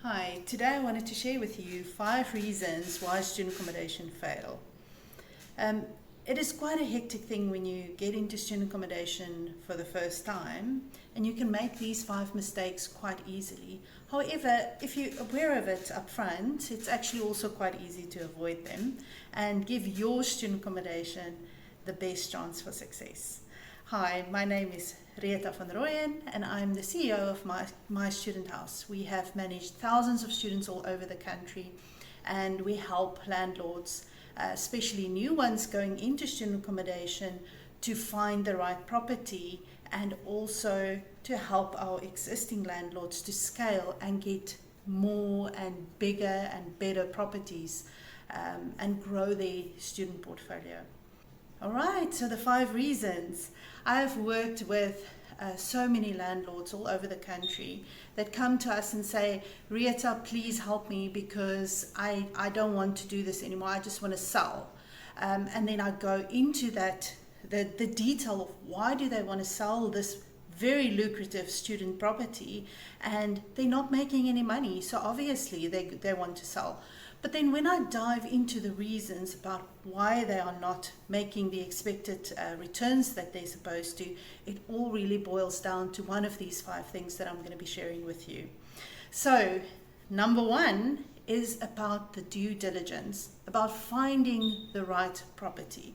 Hi, today I wanted to share with you 5 reasons why student accommodation fail. It is quite a hectic thing when you get into student accommodation for the first time, and you can make these 5 mistakes quite easily. However, if you're aware of it up front, it's actually also quite easy to avoid them and give your student accommodation the best chance for success. Hi, my name is Rita van Rooyen and I'm the CEO of my Student House. We have managed thousands of students all over the country, and we help landlords, especially new ones going into student accommodation, to find the right property, and also to help our existing landlords to scale and get more and bigger and better properties and grow their student portfolio. All right, so the 5 reasons. I've worked with so many landlords all over the country that come to us and say, Rita, please help me because I don't want to do this anymore. I just want to sell. And then I go into that, the detail of why do they want to sell this very lucrative student property, and they're not making any money. So obviously they want to sell. But then when I dive into the reasons about why they are not making the expected returns that they're supposed to, it all really boils down to one of these 5 things that I'm going to be sharing with you. So, number 1 is about the due diligence, about finding the right property.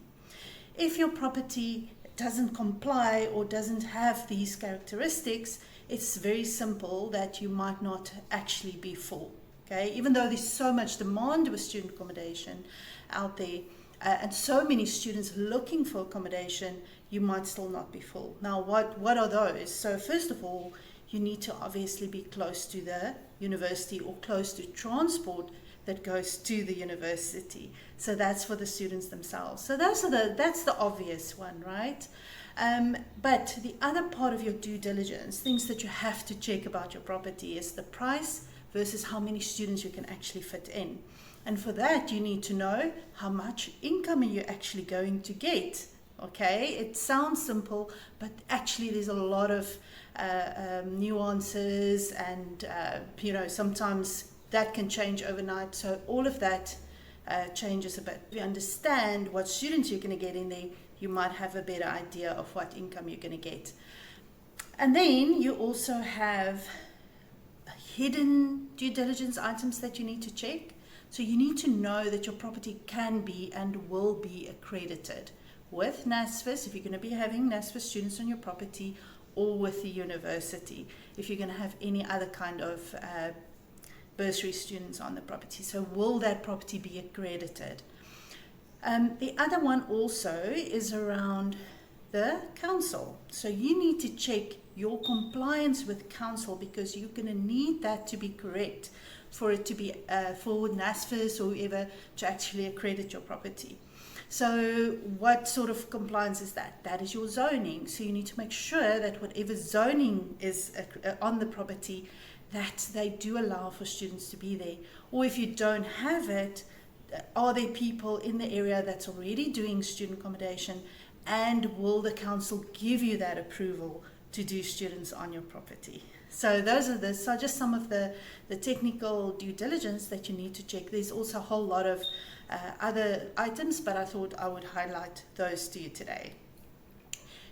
If your property doesn't comply or doesn't have these characteristics, it's very simple that you might not actually be full. Okay, even though there's so much demand with student accommodation out there and so many students looking for accommodation, you might still not be full. Now, what are those? So first of all, you need to obviously be close to the university or close to transport that goes to the university. So that's for the students themselves. So that's the obvious one, right? But the other part of your due diligence, things that you have to check about your property, is the price versus how many students you can actually fit in. And for that, you need to know how much income are you actually going to get. Okay, it sounds simple, but actually there's a lot of nuances, and sometimes that can change overnight. So all of that changes a bit. If you understand what students you're going to get in there, you might have a better idea of what income you're going to get. And then you also have hidden due diligence items that you need to check. So you need to know that your property can be and will be accredited with NSFAS, if you're going to be having NSFAS students on your property, or with the university if you're going to have any other kind of bursary students on the property. So will that property be accredited? The other one also is around the council. So you need to check your compliance with council, because you're going to need that to be correct for it to be for NSFAS or whoever to actually accredit your property. So what sort of compliance is that? That is your zoning. So you need to make sure that whatever zoning is on the property, that they do allow for students to be there. Or if you don't have it, are there people in the area that's already doing student accommodation, and will the council give you that approval to do students on your property? So those are just some of the technical due diligence that you need to check. There's also a whole lot of other items, but I thought I would highlight those to you today.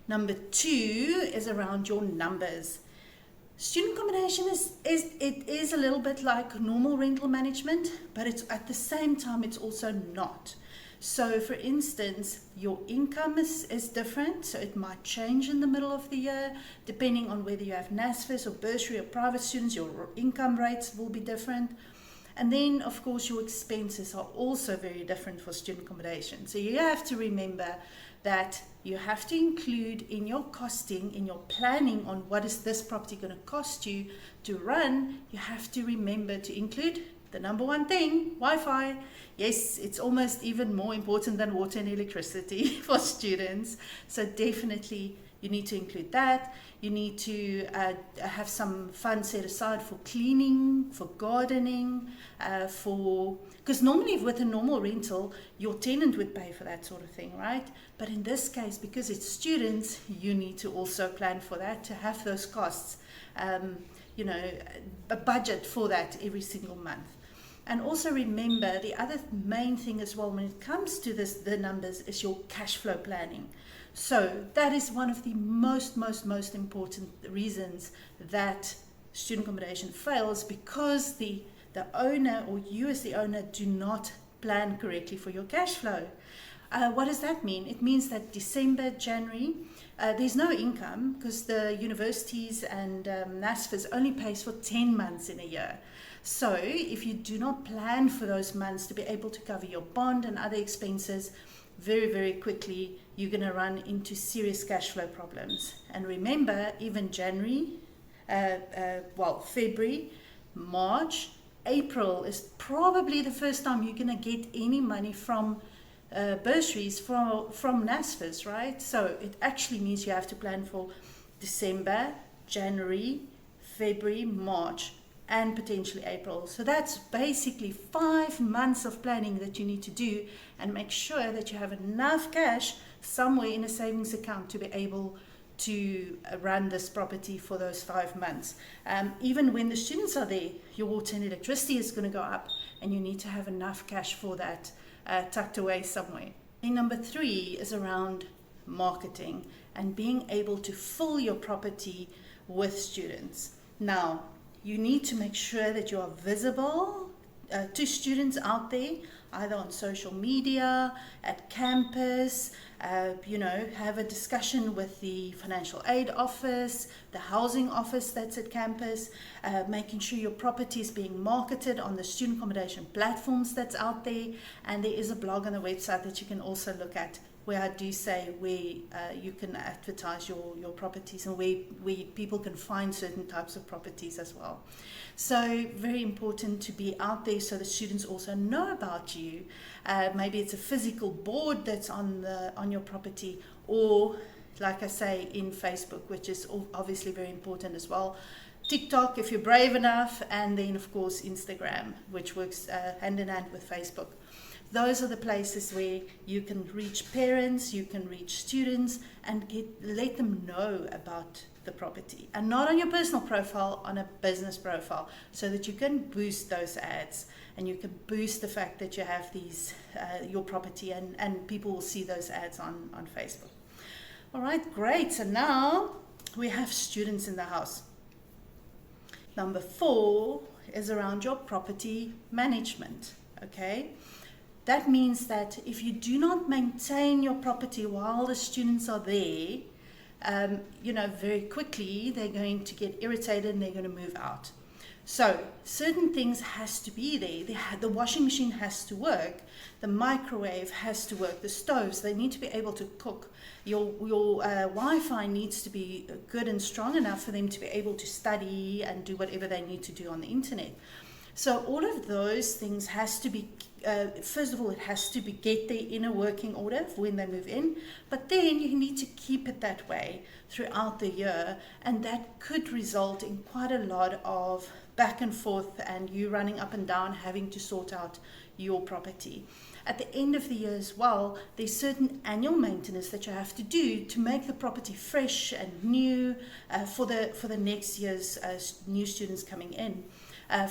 Number 2 is around your numbers. Student accommodation is a little bit like normal rental management, but it's at the same time it's also not. So for instance, your income is different, so it might change in the middle of the year depending on whether you have NSFAS or bursary or private students. Your income rates will be different. And then of course your expenses are also very different for student accommodation. So you have to remember that you have to include in your costing, in your planning on what is this property going to cost you to run, you have to remember to include the number 1 thing, Wi-Fi. Yes, it's almost even more important than water and electricity for students. So definitely you need to include that. You need to have some funds set aside for cleaning, for gardening, because normally with a normal rental, your tenant would pay for that sort of thing, right? But in this case, because it's students, you need to also plan for that, to have those costs a budget for that every single month. And also remember, the other main thing as well when it comes to the numbers is your cash flow planning. So that is one of the most important reasons that student accommodation fails, because the owner, or you as the owner, do not plan correctly for your cash flow. What does that mean? It means that December, January, there's no income, because the universities and NSFAS only pays for 10 months in a year. So if you do not plan for those months to be able to cover your bond and other expenses, very quickly you're going to run into serious cash flow problems. And remember, even January, February, March, April is probably the first time you're going to get any money from bursaries from NSFAS, right? So it actually means you have to plan for December, January, February, March, and potentially April. So that's basically 5 months of planning that you need to do, and make sure that you have enough cash somewhere in a savings account to be able to run this property for those 5 months. Even when the students are there, your water and electricity is going to go up, and you need to have enough cash for that tucked away somewhere. And number 3 is around marketing and being able to fill your property with students. Now, you need to make sure that you are visible to students out there, either on social media, at campus, have a discussion with the financial aid office, the housing office that's at campus, making sure your property is being marketed on the student accommodation platforms that's out there. And there is a blog on the website that you can also look at, where I do say where you can advertise your properties, and where people can find certain types of properties as well. So very important to be out there so the students also know about you. Maybe it's a physical board that's on your property, or like I say, in Facebook, which is obviously very important as well. TikTok, if you're brave enough, and then of course Instagram, which works hand in hand with Facebook. Those are the places where you can reach parents, you can reach students, and let them know about the property. And not on your personal profile, on a business profile, so that you can boost those ads, and you can boost the fact that you have your property, and people will see those ads on Facebook. All right, great. So now we have students in the house. Number 4 is around your property management, okay? That means that if you do not maintain your property while the students are there, very quickly they're going to get irritated and they're going to move out. So certain things has to be there. The washing machine has to work. The microwave has to work. The stoves, they need to be able to cook. Your Wi-Fi needs to be good and strong enough for them to be able to study and do whatever they need to do on the internet. So all of those things has to be, first of all, it has to get there in a working order when they move in, but then you need to keep it that way throughout the year, and that could result in quite a lot of back and forth, and you running up and down having to sort out your property. At the end of the year as well, there's certain annual maintenance that you have to do to make the property fresh and new for the next year's new students coming in.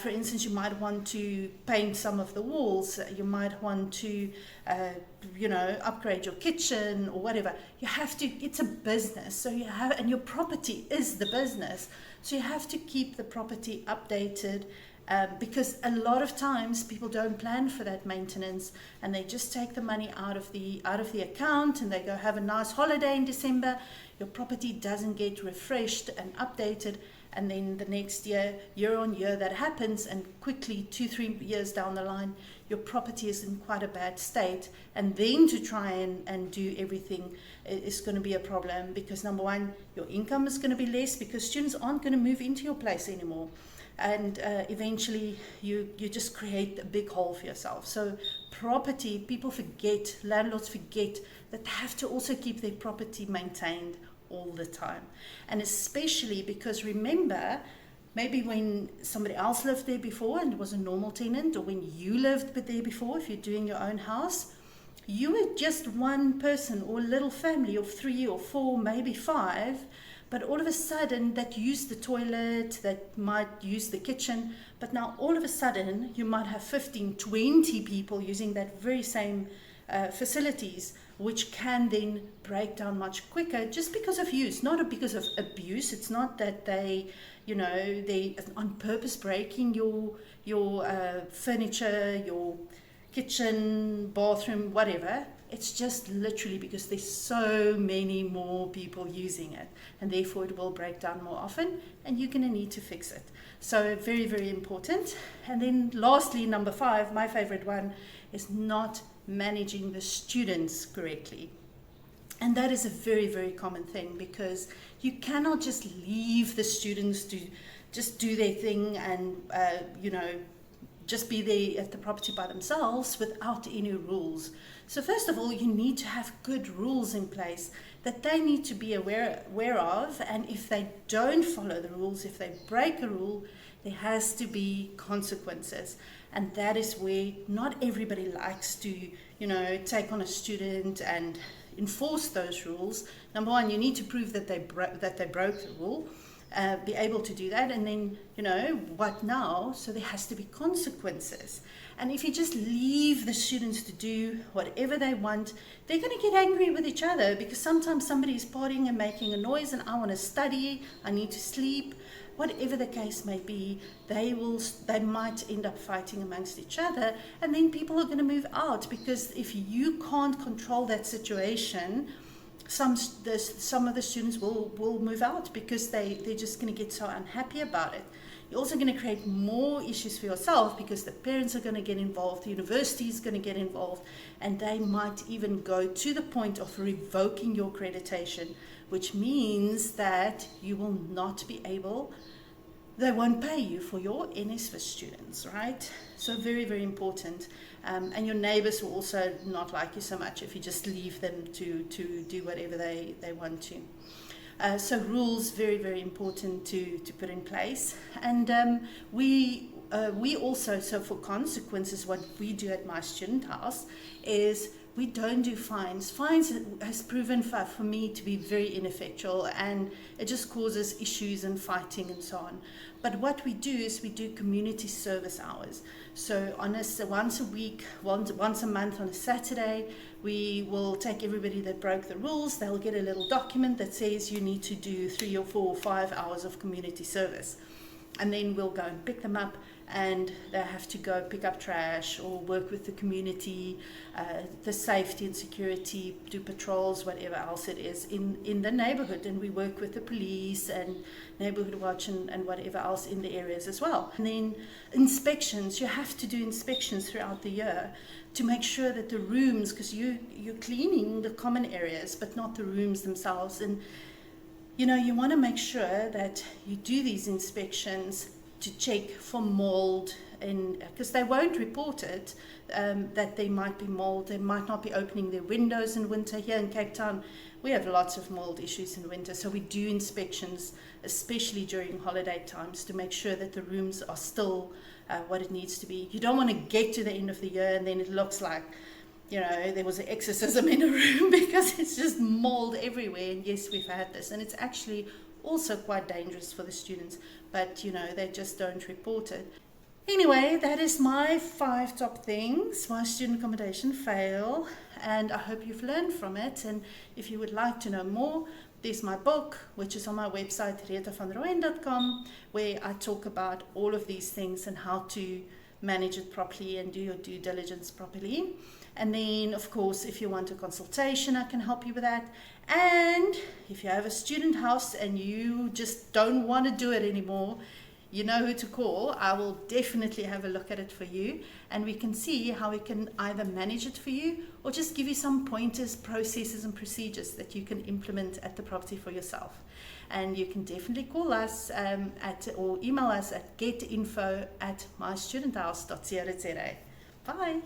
For instance, you might want to paint some of the walls. You might want to, upgrade your kitchen or whatever. You have to. It's a business, so you have, and your property is the business. So you have to keep the property updated, because a lot of times people don't plan for that maintenance, and they just take the money out of the account and they go have a nice holiday in December. Your property doesn't get refreshed and updated. And then the next year on year, that happens, and quickly 2-3 years down the line, your property is in quite a bad state. And then to try and do everything is going to be a problem, because number one, your income is going to be less because students aren't going to move into your place anymore. And eventually you just create a big hole for yourself. So property, people forget, landlords forget that they have to also keep their property maintained all the time. And especially because, remember, maybe when somebody else lived there before and was a normal tenant, or when you lived there before, if you're doing your own house, you were just one person or a little family of 3 or 4, maybe 5, but all of a sudden that use the toilet, that might use the kitchen, but now all of a sudden you might have 15, 20 people using that very same facilities, which can then break down much quicker just because of use, not because of abuse. It's not that they on purpose breaking your furniture, your kitchen, bathroom, whatever. It's just literally because there's so many more people using it, and therefore it will break down more often, and you're going to need to fix it. So very, very important. And then lastly, number 5, my favorite one, is not managing the students correctly. And that is a very, very common thing, because you cannot just leave the students to just do their thing and, just be there at the property by themselves without any rules. So first of all, you need to have good rules in place that they need to be aware of. And if they don't follow the rules, if they break a rule, there has to be consequences. And that is where not everybody likes to, take on a student and enforce those rules. Number one, you need to prove that they broke the rule. Be able to do that, and then what now? So there has to be consequences. And if you just leave the students to do whatever they want, they're going to get angry with each other, because sometimes somebody is partying and making a noise, and I want to study, I need to sleep, whatever the case may be. They might end up fighting amongst each other, and then people are going to move out, because if you can't control that situation, some of the students will move out, because they're just going to get so unhappy about it. You're also going to create more issues for yourself, because the parents are going to get involved, the university is going to get involved, and they might even go to the point of revoking your accreditation, which means that you will not be able, they won't pay you for your NS for students, right? So very, very important. And your neighbors will also not like you so much if you just leave them to do whatever they want to. So rules, very, very important to put in place. And we also, so for consequences, what we do at my student house is we don't do fines. Fines has proven for me to be very ineffectual, and it just causes issues and fighting and so on. But what we do is we do community service hours. So once a week, once a month on a Saturday, we will take everybody that broke the rules. They'll get a little document that says you need to do 3 or 4 or 5 hours of community service. And then we'll go and pick them up, and they have to go pick up trash or work with the community, the safety and security, do patrols, whatever else it is in the neighborhood. And we work with the police and neighborhood watch and whatever else in the areas as well. And then inspections, you have to do inspections throughout the year to make sure that the rooms, because you're cleaning the common areas but not the rooms themselves. And you want to make sure that you do these inspections to check for mold, because they won't report it, that there might be mold. They might not be opening their windows in winter. Here in Cape Town, we have lots of mold issues in winter, so we do inspections, especially during holiday times, to make sure that the rooms are still what it needs to be. You don't want to get to the end of the year and then it looks like there was an exorcism in a room, because it's just mold everywhere. And yes, we've had this, and it's actually also quite dangerous for the students, but they just don't report it. Anyway, that is my 5 top things why student accommodation fail, and I hope you've learned from it. And if you would like to know more, there's my book, which is on my website, retavanrooyen.com, where I talk about all of these things and how to manage it properly and do your due diligence properly. And then, of course, if you want a consultation, I can help you with that. And if you have a student house and you just don't want to do it anymore, you know who to call. I will definitely have a look at it for you, and we can see how we can either manage it for you or just give you some pointers, processes and procedures that you can implement at the property for yourself. And you can definitely call us or email us at getinfo@mystudenthouse.co.za. Bye.